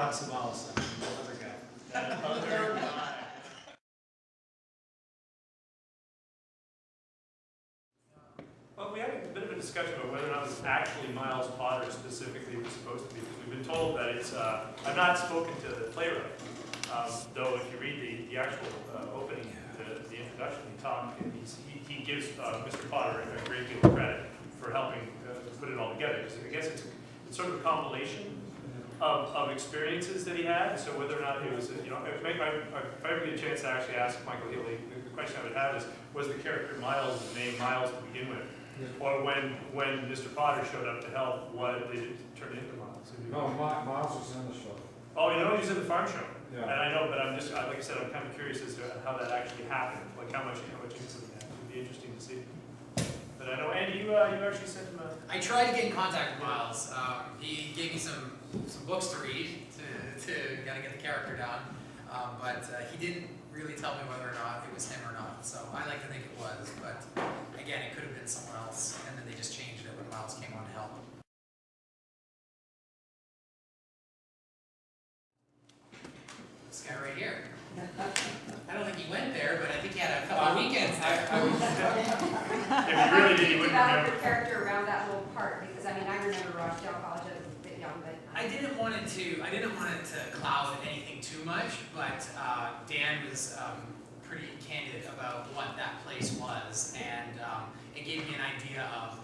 talks of Miles, the other guy. That other guy. Well, we had a bit of a discussion about whether or not it was actually Miles Potter specifically it was supposed to be, because we've been told that it's, I've not spoken to the playwright, though if you read the actual opening, the introduction, he gives Mr. Potter a great deal of credit for helping put it all together, because I guess it's sort of a compilation of experiences that he had. So whether or not it was, you know, if I ever get a chance to actually ask Michael Healy, the question I would have is, was the character Miles named Miles to begin with? Or when Mr. Potter showed up to help, what did it turn into Miles? No, Miles was in the show. Oh, you know, he was in the farm show. Yeah. And I know, but I'm just, like I said, I'm kind of curious as to how that actually happened, like how much input he had. It would be interesting to see. But I know, Andy, you actually sent him a... I tried to get in contact with Miles. He gave me some books to read to kind of get the character down, but he didn't really tell me whether or not it was him or not. So I like to think it was, but again, it could have been someone else, and then they just changed it when Miles came on to help. This guy right here. I don't think he went there, but I think he had a couple of weekends there. If he really did, he wouldn't develop remember. your character around that little part, because I mean, I remember Rochdale College, I was a bit young, but. I didn't want it to cloud anything too much, but Dan was pretty candid about what that place was, and it gave me an idea of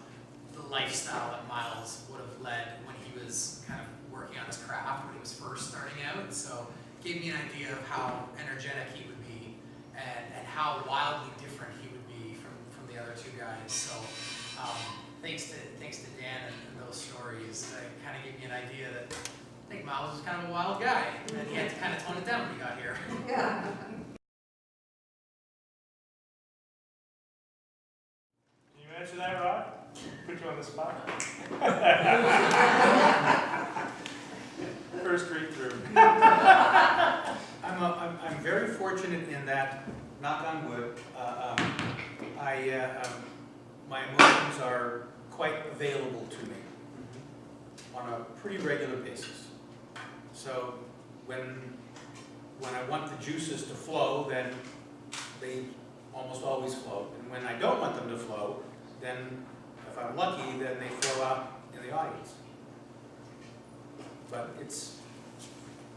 the lifestyle that Miles would have led when he was kind of working on his craft, when he was first starting out. So it gave me an idea of how energetic he would be, and how wildly different he would be from the other two guys. So thanks to Dan and those stories, it kind of gave me an idea that I think Miles was kind of a wild guy, and he had to kind of tone it down when he got here. Yeah. Can you answer that, Rod? Put you on the spot. First read through. I'm very fortunate in that, knock on wood, my emotions are quite available to me on a pretty regular basis. So when I want the juices to flow, then they almost always flow. And when I don't want them to flow, then if I'm lucky, then they flow out in the audience. But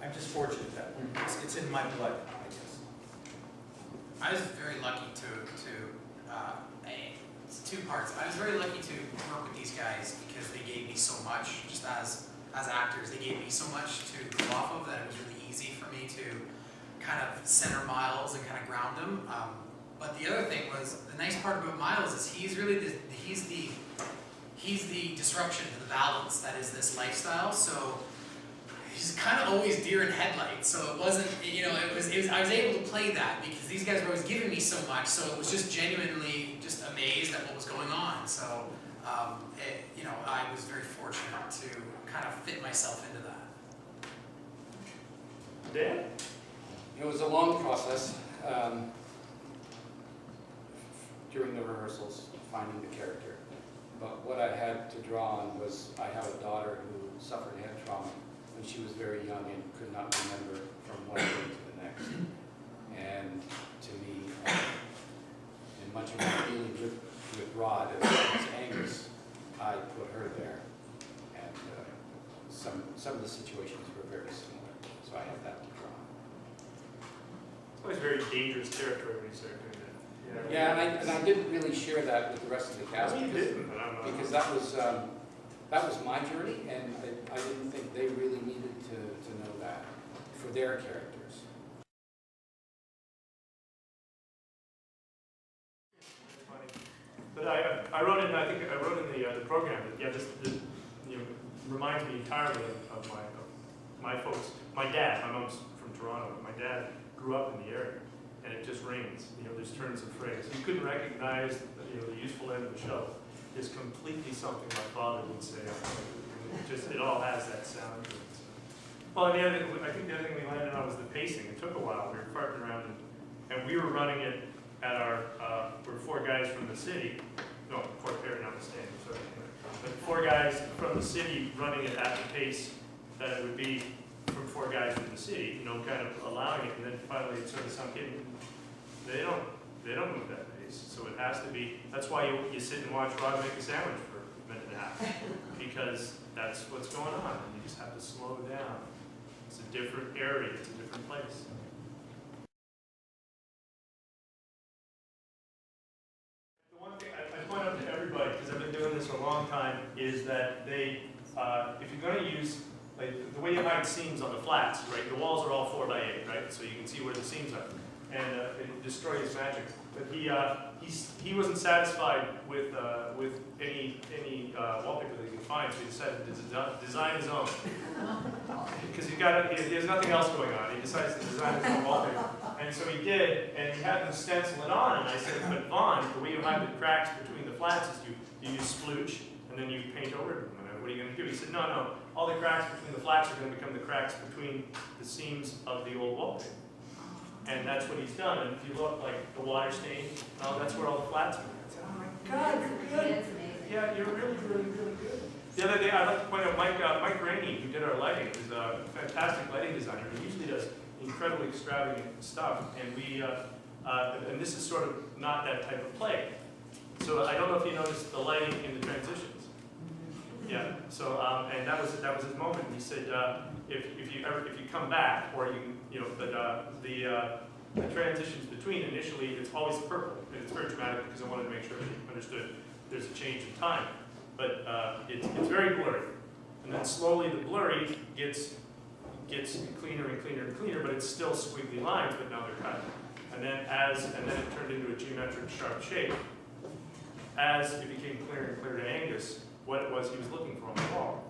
I'm just fortunate that way. It's in my blood, I guess. I was very lucky it's two parts. I was very lucky to work with these guys because they gave me so much, just as actors. They gave me so much to go off of that it was really easy for me to kind of center Miles and kind of ground him. But the other thing was, the nice part about Miles is he's the disruption to the balance that is this lifestyle. So he's kind of always deer in headlights. So it wasn't, you know, I was able to play that because these guys were always giving me so much. So it was just genuinely just amazed at what was going on. So, you know, I was very fortunate to kind of fit myself into that. Dan? It was a long process during the rehearsals, finding the character. But what I had to draw on was, I have a daughter who suffered head trauma when she was very young and could not remember from one day to the next. And to me, in much of my dealing with Rod as Angus, I put her there. And some of the situations were very similar, so I had that to draw on. It's always very dangerous territory when you start doing that. Yeah, and I didn't really share that with the rest of the cast Well, you didn't, but because that was my journey, and I didn't think they really needed to know that for their characters. But I wrote in, I think I wrote in the program that, yeah, this you know, reminds me entirely of my folks. My dad, my mom's from Toronto, but my dad grew up in the area, and it just rings. You know, there's turns of phrase. You couldn't recognize, the useful end of the show is completely something my father would say. It all has that sound to it. Well, and I think the other thing we landed on was the pacing. It took a while. We were farting around, and we were running it at our, we're four guys from the city. No, Fort Perry, not the stand. Sorry. But four guys from the city running it at the pace that it would be from 4 guys in the city, kind of allowing it, and then finally it sort of sunk in. They don't move that pace, so it has to be. That's why you sit and watch Rod make a sandwich for a minute and a half, because that's what's going on, and you just have to slow down. It's a different area, it's a different place. The one thing I point out to everybody, because I've been doing this a long time, is that they, if you're going to use, like the way you hide seams on the flats, right? The walls are all 4 by 8, right? So you can see where the seams are, and it destroys magic. But he wasn't satisfied with any wallpaper that he could find, so he decided to design his own. Because he has nothing else going on. He decides to design his own wallpaper, and so he did. And he had them stencil it on. And I said, but Vaughn, the way you hide the cracks between the flats is you use splooge, and then you paint over them. And what are you going to do? He said, no. All the cracks between the flats are going to become the cracks between the seams of the old wallpaper. And that's what he's done. And if you look, like the water stain, that's where all the flats are. I said, oh my God, you're good. It's amazing. Yeah, you're really, really, really good. The other thing I'd like to point out, Mike Rainey, who did our lighting, is a fantastic lighting designer. He usually does incredibly extravagant stuff, and and this is sort of not that type of play. So I don't know if you noticed the lighting in the transitions. Yeah. So and that was his moment. He said, if you come back, or the transitions between, initially it's always purple, and it's very dramatic because I wanted to make sure that you understood there's a change in time. But it's very blurry, and then slowly the blurry gets cleaner and cleaner and cleaner, but it's still squiggly lines, but now they're cut. And then it turned into a geometric sharp shape. As it became clearer and clearer to Angus what it was he was looking for on the wall.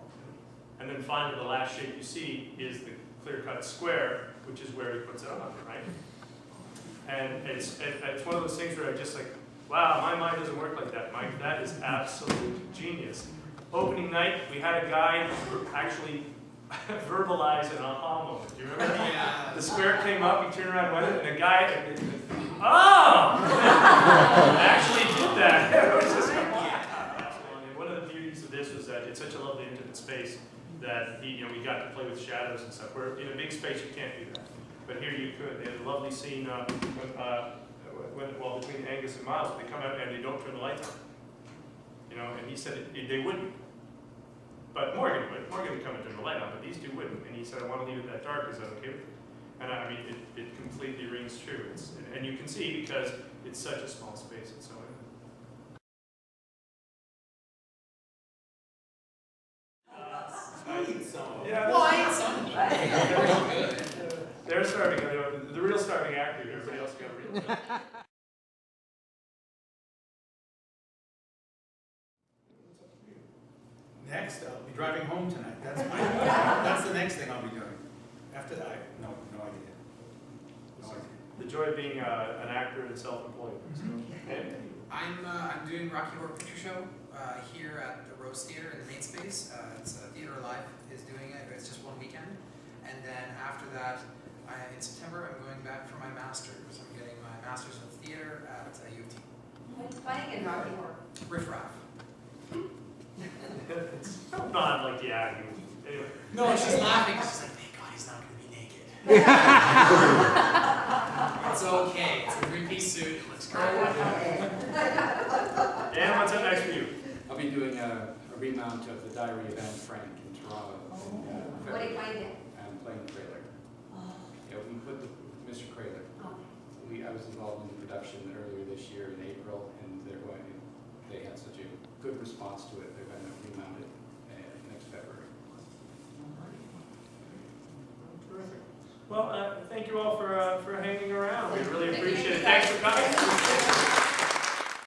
And then finally the last shape you see is the clear-cut square, which is where he puts it on, right? And it's one of those things where I just like, wow, my mind doesn't work like that, Mike. That is absolute genius. Opening night, we had a guy actually verbalize an aha moment. Do you remember? Yeah. The square came up, he turned around and went, and the guy, oh! Actually did that. It was just like, and one of the beauties of this was that it's such a lovely intimate space that we got to play with shadows and stuff. Where in a big space you can't do that. But here you could. They had a lovely scene between Angus and Miles, they come out and they don't turn the lights on. And he said they wouldn't. But Morgan would. Morgan would come and turn the light on, but these two wouldn't. And he said, I want to leave it that dark. Is that okay with you? And I mean, it completely rings true. And you can see because it's such a small space. It's so I eat some. Yeah. Well, I ate some. They're real good. They're starving. The real starving actor. Everybody else got real job. Next, I'll be driving home tonight. That's the next thing I'll be doing. After that, no idea. No idea. The joy of being an actor and self-employed. And I'm doing Rocky Horror Picture Show here at the Rose Theater in the main space. It's Theater Alive is doing it. It's just one weekend, and then after that, in September, I'm going back for my master's. I'm getting my master's of theater at U of T. What's playing in Rocky Horror? Riff Raff. it's not like anyway. No, she's laughing. She's like, thank God he's not going to be naked. It's okay. It's a three-piece suit. It looks great. Dan, what's up next for you? I'll be doing a remount of the Diary of Anne Frank in Toronto. What are you playing in? I'm playing Kraler. Oh. Yeah, we put Mr. Kraler. I was involved in the production earlier this year in April, and they had such a good response to it. They're going to remount it next February. Terrific. Well, thank you all for hanging around. We really appreciate it. Thanks for coming.